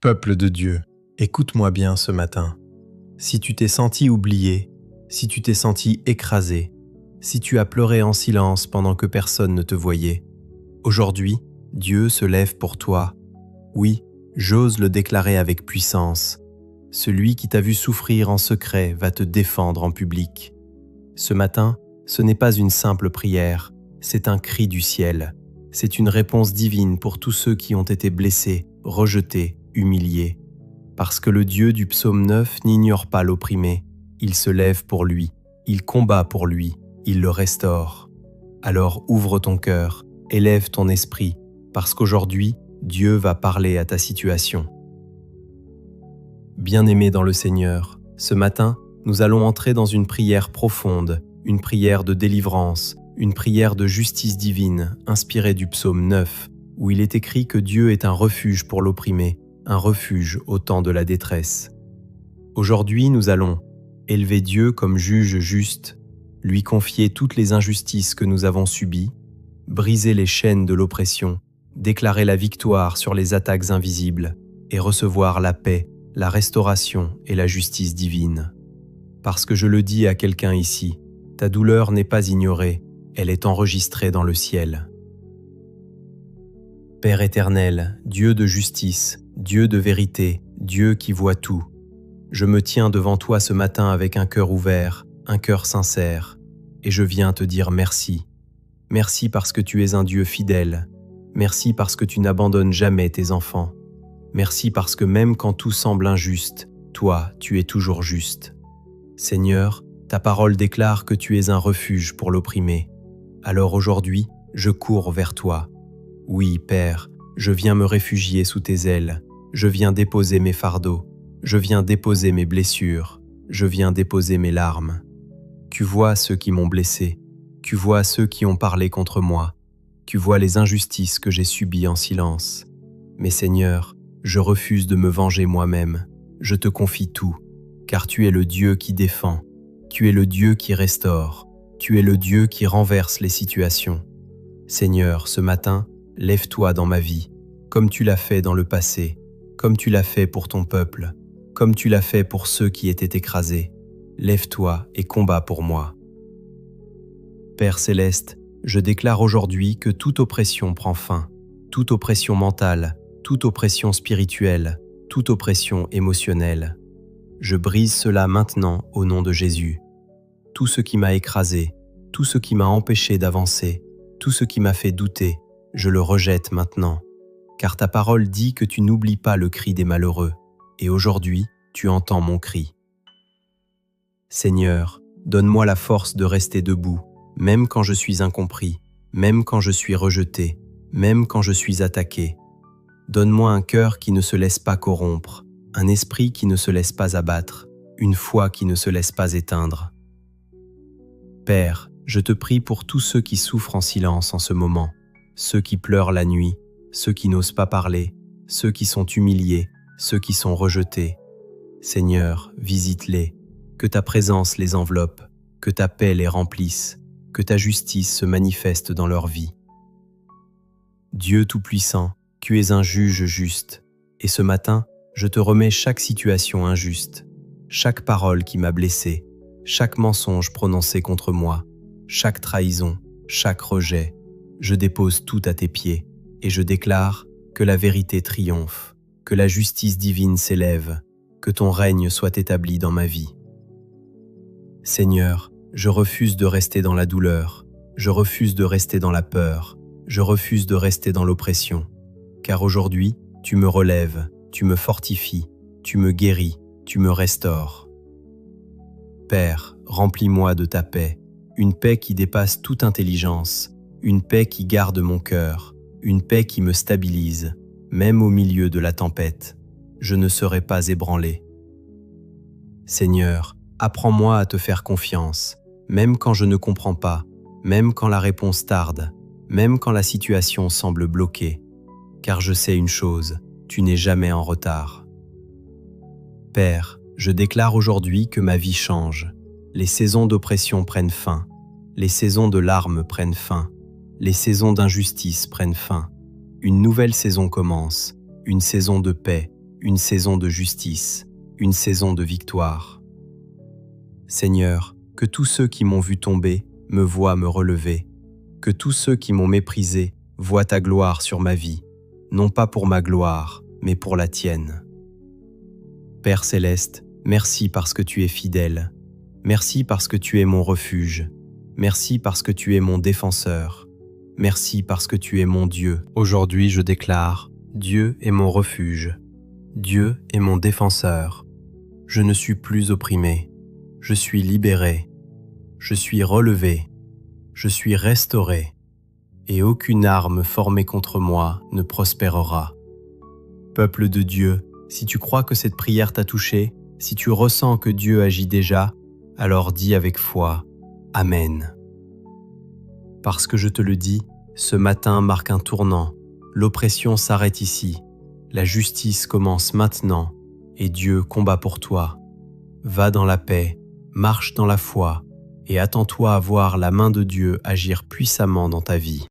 Peuple de Dieu, écoute-moi bien ce matin. Si tu t'es senti oublié, si tu t'es senti écrasé, si tu as pleuré en silence pendant que personne ne te voyait, aujourd'hui, Dieu se lève pour toi. Oui, j'ose le déclarer avec puissance. Celui qui t'a vu souffrir en secret va te défendre en public. Ce matin, ce n'est pas une simple prière, c'est un cri du ciel. C'est une réponse divine pour tous ceux qui ont été blessés, rejetés, humiliés. Parce que le Dieu du psaume 9 n'ignore pas l'opprimé. Il se lève pour lui, il combat pour lui, il le restaure. Alors ouvre ton cœur, élève ton esprit, parce qu'aujourd'hui, Dieu va parler à ta situation. Bien-aimé dans le Seigneur, ce matin, nous allons entrer dans une prière profonde, une prière de délivrance, une prière de justice divine inspirée du psaume 9, où il est écrit que Dieu est un refuge pour l'opprimé, un refuge au temps de la détresse. Aujourd'hui, nous allons élever Dieu comme juge juste, lui confier toutes les injustices que nous avons subies, briser les chaînes de l'oppression, déclarer la victoire sur les attaques invisibles et recevoir la paix, la restauration et la justice divine. Parce que je le dis à quelqu'un ici, ta douleur n'est pas ignorée, elle est enregistrée dans le ciel. Père éternel, Dieu de justice, Dieu de vérité, Dieu qui voit tout, je me tiens devant toi ce matin avec un cœur ouvert, un cœur sincère, et je viens te dire merci. Merci parce que tu es un Dieu fidèle. Merci parce que tu n'abandonnes jamais tes enfants. Merci parce que même quand tout semble injuste, toi, tu es toujours juste. Seigneur, ta parole déclare que tu es un refuge pour l'opprimé. Alors aujourd'hui, je cours vers toi. Oui, Père, je viens me réfugier sous tes ailes. Je viens déposer mes fardeaux. Je viens déposer mes blessures. Je viens déposer mes larmes. Tu vois ceux qui m'ont blessé. Tu vois ceux qui ont parlé contre moi. Tu vois les injustices que j'ai subies en silence. Mais Seigneur, je refuse de me venger moi-même. Je te confie tout, car tu es le Dieu qui défend. Tu es le Dieu qui restaure. Tu es le Dieu qui renverse les situations. Seigneur, ce matin, lève-toi dans ma vie, comme tu l'as fait dans le passé, comme tu l'as fait pour ton peuple, comme tu l'as fait pour ceux qui étaient écrasés. Lève-toi et combats pour moi. Père céleste, je déclare aujourd'hui que toute oppression prend fin, toute oppression mentale, toute oppression spirituelle, toute oppression émotionnelle. Je brise cela maintenant au nom de Jésus. Tout ce qui m'a écrasé, tout ce qui m'a empêché d'avancer, tout ce qui m'a fait douter, je le rejette maintenant. Car ta parole dit que tu n'oublies pas le cri des malheureux, et aujourd'hui, tu entends mon cri. Seigneur, donne-moi la force de rester debout, même quand je suis incompris, même quand je suis rejeté, même quand je suis attaqué. Donne-moi un cœur qui ne se laisse pas corrompre, un esprit qui ne se laisse pas abattre, une foi qui ne se laisse pas éteindre. Père, je te prie pour tous ceux qui souffrent en silence en ce moment, ceux qui pleurent la nuit, ceux qui n'osent pas parler, ceux qui sont humiliés, ceux qui sont rejetés. Seigneur, visite-les, que ta présence les enveloppe, que ta paix les remplisse, que ta justice se manifeste dans leur vie. Dieu Tout-Puissant, tu es un juge juste, et ce matin, je te remets chaque situation injuste, chaque parole qui m'a blessé, chaque mensonge prononcé contre moi, chaque trahison, chaque rejet. Je dépose tout à tes pieds, et je déclare que la vérité triomphe, que la justice divine s'élève, que ton règne soit établi dans ma vie. Seigneur, je refuse de rester dans la douleur, je refuse de rester dans la peur, je refuse de rester dans l'oppression, car aujourd'hui, tu me relèves, tu me fortifies, tu me guéris, tu me restaures. Père, remplis-moi de ta paix, une paix qui dépasse toute intelligence, une paix qui garde mon cœur, une paix qui me stabilise, même au milieu de la tempête. Je ne serai pas ébranlé. Seigneur, apprends-moi à te faire confiance, même quand je ne comprends pas, même quand la réponse tarde, même quand la situation semble bloquée. Car je sais une chose, tu n'es jamais en retard. Père, je déclare aujourd'hui que ma vie change. Les saisons d'oppression prennent fin, les saisons de larmes prennent fin, les saisons d'injustice prennent fin. Une nouvelle saison commence, une saison de paix, une saison de justice, une saison de victoire. Seigneur, que tous ceux qui m'ont vu tomber me voient me relever, que tous ceux qui m'ont méprisé voient ta gloire sur ma vie, non pas pour ma gloire, mais pour la tienne. Père céleste, merci parce que tu es fidèle. Merci parce que tu es mon refuge. Merci parce que tu es mon défenseur. Merci parce que tu es mon Dieu. Aujourd'hui, je déclare, Dieu est mon refuge. Dieu est mon défenseur. Je ne suis plus opprimé. Je suis libéré. Je suis relevé. Je suis restauré. Et aucune arme formée contre moi ne prospérera. Peuple de Dieu, si tu crois que cette prière t'a touché, si tu ressens que Dieu agit déjà, alors dis avec foi « Amen ». Parce que je te le dis, ce matin marque un tournant, l'oppression s'arrête ici, la justice commence maintenant et Dieu combat pour toi. Va dans la paix, marche dans la foi et attends-toi à voir la main de Dieu agir puissamment dans ta vie.